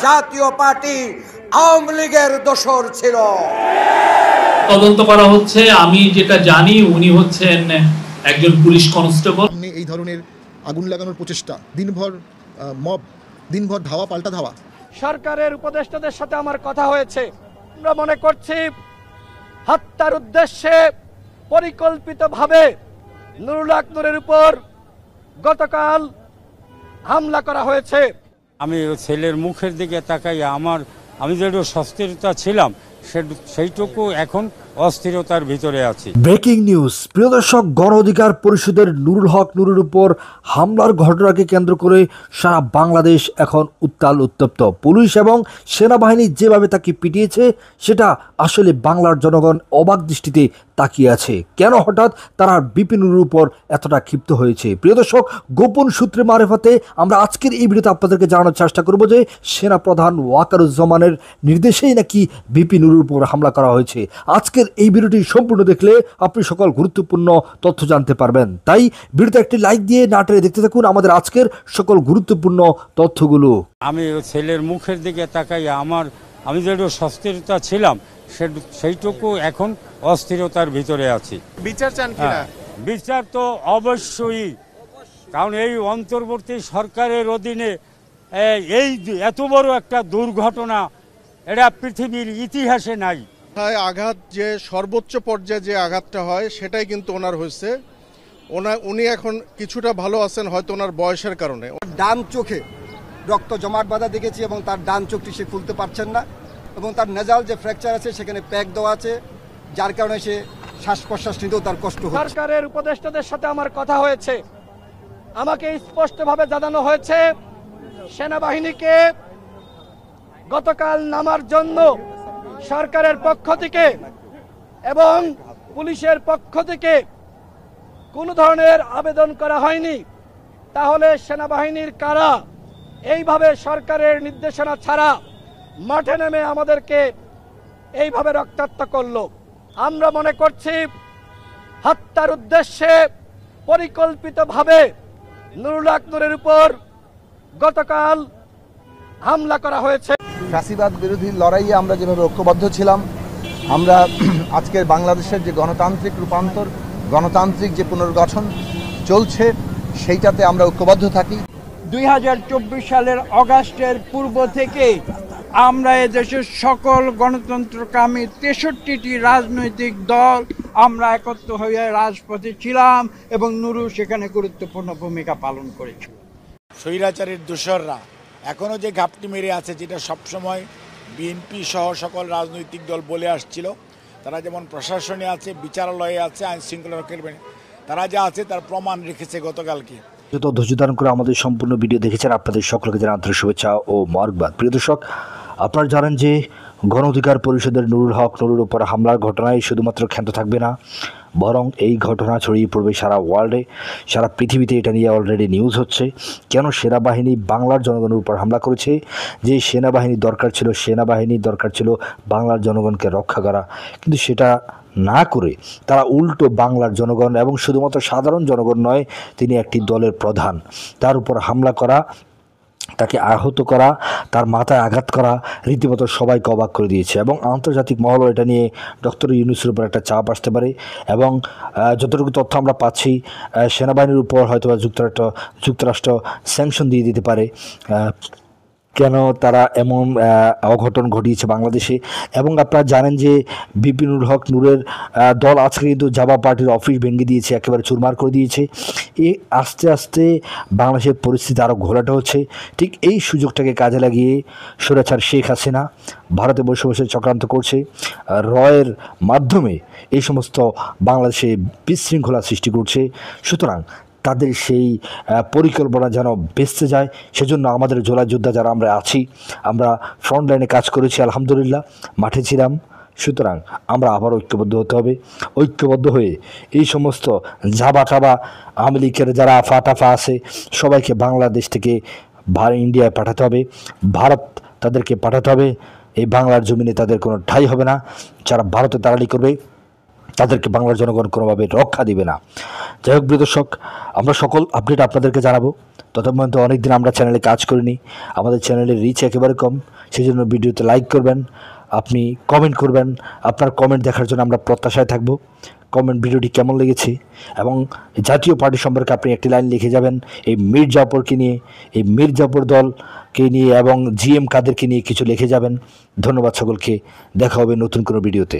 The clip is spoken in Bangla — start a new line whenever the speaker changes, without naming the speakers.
জাতীয় পার্টি আওয়ামী লীগের দোসর ছিল।
তদন্ত করা হচ্ছে। আমি যেটা জানি উনি হচ্ছেন একজন পুলিশ কনস্টেবল।
এই ধরনের আগুন লাগানোর প্রচেষ্টা, দিনভর মব, দিনভর ধাওয়া পাল্টা ধাওয়া।
সরকারের উপদেষ্টাদের সাথে আমার কথা হয়েছে। আমরা মনে করছি হত্যার উদ্দেশ্যে পরিকল্পিতভাবে নুরুল হক নূরের উপর গতকাল হামলা করা হয়েছে।
আমি ছেলের মুখের দিকে তাকাই আমি যেটু সস্থিরতা ছিলাম সেইটুকু এখন অস্থিরতার ভিতরে আছি।
Breaking news. প্রিয় দর্শক, গণ অধিকার পরিষদের নুরুল হক নূরের উপর হামলার ঘটনাকে কেন্দ্র করে সারা বাংলাদেশ এখন উত্তাল উত্তপ্ত। পুলিশ এবং সেনাবাহিনী যেভাবে তাকে পিটিয়েছে সেটা আসলে বাংলার জনগণ অবাক দৃষ্টিতে তাকিয়ে আছে। কেন হঠাৎ তারা বিপিন নুরের উপর এতটা ক্ষিপ্ত হয়েছে? প্রিয় দর্শক, গোপন সূত্রে মারফতে আমরা আজকের এই ভিডিওতে আপনাদেরকে জানানোর চেষ্টা করব যে সেনাপ্রধান ওয়াকারুজ্জামানের নির্দেশেই নাকি বিপিন নুরের উপর হামলা করা হয়েছে। আজকের এই ভিডিওটি সম্পূর্ণ দেখলে আপনি সকল গুরুত্বপূর্ণ তথ্য জানতে পারবেন। তাই ভিডিওতে একটি লাইক দিয়ে না টেনে দেখতে থাকুন আমাদের আজকের সকল গুরুত্বপূর্ণ তথ্যগুলো।
আমি ছেলের মুখের দিকে তাকাই আমি যেটু সস্থিরতা ছিলাম সেইটুকু এখন অস্থিরতার ভিতরে আছি।
বিচার চান কিনা?
বিচার তো অবশ্যই, কারণ এই অন্তর্বর্তী সরকারের অধীনে এই এত বড় একটা দুর্ঘটনা এটা পৃথিবীর ইতিহাসে নাই।
আঘাত যে সর্বোচ্চ পর্যায়ে যে আঘাতটা হয় সেটাই কিন্তু ওনার হয়েছে। উনি এখন কিছুটা ভালো আছেন, হয়তো ওনার বয়সের কারণে।
ডান চোখে রক্ত জমাট বাঁধা দেখেছি এবং তার ডান চোখটি সে খুলতে পারছেন না এবং তার নেজাল যে ফ্র্যাকচার আছে সেখানে প্যাক দেওয়া আছে, যার কারণে সে শ্বাস প্রশ্বাস নিতেও তার কষ্ট হচ্ছে।
সরকারের উপদেষ্টাদের সাথে আমার কথা হয়েছে। আমাকে স্পষ্টভাবে জানানো হয়েছে সেনাবাহিনীকে গতকাল নামার জন্য সরকারের পক্ষ থেকে এবং পুলিশের পক্ষ থেকে কোনো ধরনের আবেদন করা হয়নি। তাহলে সেনাবাহিনীর কারা এইভাবে সরকারের নির্দেশনা ছাড়া মাঠে নেমে আমাদেরকে এইভাবে রক্তাক্ত করলো? আমরা মনে করছি হত্যার উদ্দেশ্যে পরিকল্পিতভাবে নুরুল হক নূরের উপর গতকাল হামলা করা হয়েছে।
ফ্যাসিবাদ বিরোধী লড়াইয়ে আমরা যেভাবে ঐক্যবদ্ধ ছিলাম, আমরা আজকের বাংলাদেশের যে গণতান্ত্রিক রূপান্তর, গণতান্ত্রিক যে পুনর্গঠন চলছে সেইটাতে আমরা ঐক্যবদ্ধ থাকি।
2024 সালের অগাস্টের পূর্ব থেকে আমরা এদেশের সকল গণতন্ত্রকামী 63টি রাজনৈতিক দল আমরা একত্র হয়ে রাজপথে ছিলাম এবং নুরু সেখানে গুরুত্বপূর্ণ ভূমিকা পালন করেছিল।
স্বৈরাচারের দোসররা এখনও যে ঘাপটি মেরে আছে, যেটা সবসময় বিএনপি সহ সকল রাজনৈতিক দল বলে আসছিল, তারা যেমন প্রশাসনে আছে, বিচারালয়ে আছে, আইন শৃঙ্খলা রক্ষার তারা যা আছে তার প্রমাণ রেখেছে গতকালকে।
যত ধৈর্য ধারণ করে আমাদের সম্পূর্ণ ভিডিও দেখেছেন আপনাদের সকলকে জানাই আন্তরিক শুভেচ্ছা ও মোবারকবাদ। প্রিয় দর্শক, আপনারা জানেন যে গণ অধিকার পরিষদের নুরুল হক নূরের উপর হামলার ঘটনায় শুধুমাত্র ক্ষান্ত থাকবে না, বরং এই ঘটনা ছড়িয়ে পড়বে সারা ওয়ার্ল্ডে, সারা পৃথিবীতে। এটা নিয়ে অলরেডি নিউজ হচ্ছে। কেন সেনাবাহিনী বাংলার জনগণের উপর হামলা করেছে? যে সেনাবাহিনী দরকার ছিল বাংলার জনগণকে রক্ষা করা, কিন্তু সেটা না করে তারা উল্টো বাংলার জনগণ এবং শুধুমাত্র সাধারণ জনগণ নয়, তিনি একটি দলের প্রধান, তার উপর হামলা করা, তাকে আহত করা, তার মাথায় আঘাত করা রীতিমতো সবাইকে অবাক করে দিয়েছে। এবং আন্তর্জাতিক মহলও এটা নিয়ে ডক্টর ইউনূসের উপর একটা চাপ আসতে পারে। এবং যতটুকু তথ্য আমরা পাচ্ছি, সেনাবাহিনীর উপর হয়তো যুক্তরাষ্ট্র স্যাংশন দিয়ে দিতে পারে কেন তারা এমন অঘটন ঘটিয়েছে বাংলাদেশে। এবং আপনারা জানেন যে বিপিনুল হক নূরের দল আজকে কিন্তু জাভা পার্টির অফিস ভেঙে দিয়েছে, একেবারে চুরমার করে দিয়েছে। আস্তে আস্তে বাংলাদেশের পরিস্থিতি আরও ঘোলাটে হচ্ছে। ঠিক এই সুযোগটাকে কাজে লাগিয়ে স্বৈরাচার শেখ হাসিনা ভারতে বসে বসে চক্রান্ত করছে, রয়ের মাধ্যমে এই সমস্ত বাংলাদেশে বিশৃঙ্খলা সৃষ্টি করছে। সুতরাং তাদের সেই পরিকল্পনা যেন ভেস্তে যায়, সেজন্য আমাদের জোলা যোদ্ধা যারা আমরা আছি, আমরা ফ্রন্ট লাইনে কাজ করেছি, আলহামদুলিল্লাহ মাঠে ছিলাম। সুতরাং আমরা আবার ঐক্যবদ্ধ হতে হবে। ঐক্যবদ্ধ হয়ে এই সমস্ত ঝাবা আওয়ামী লীগের যারা আফা আছে সবাইকে বাংলাদেশ থেকে ইন্ডিয়ায় পাঠাতে হবে, ভারত তাদেরকে পাঠাতে হবে। এই বাংলার জমিনে তাদের কোনো ঠাঁই হবে না। যারা ভারতে তাড়ালি করবে তাদেরকে বাংলার জনগণ কোনোভাবে রক্ষা দিবে না। যাই হোক প্রিয় দর্শক, আমরা সকল আপডেট আপনাদেরকে জানাবো। ততক্ষণ অনেকদিন আমরা চ্যানেলে কাজ করিনি, আমাদের চ্যানেলের রিচ একেবারে কম, সেই জন্য ভিডিওতে লাইক করবেন, আপনি কমেন্ট করবেন। আপনার কমেন্ট দেখার জন্য আমরা প্রত্যাশায় থাকব। কমেন্ট ভিডিওটি কেমন লেগেছে এবং জাতীয় পার্টি সম্পর্কে আপনি একটি লাইন লিখে যাবেন, এই মীর জাফরকে নিয়ে, এই মীর জাফর দলকে নিয়ে এবং জিএম কাদেরকে নিয়ে কিছু লিখে যাবেন। ধন্যবাদ সকলকে, দেখা হবে নতুন কোনো ভিডিওতে।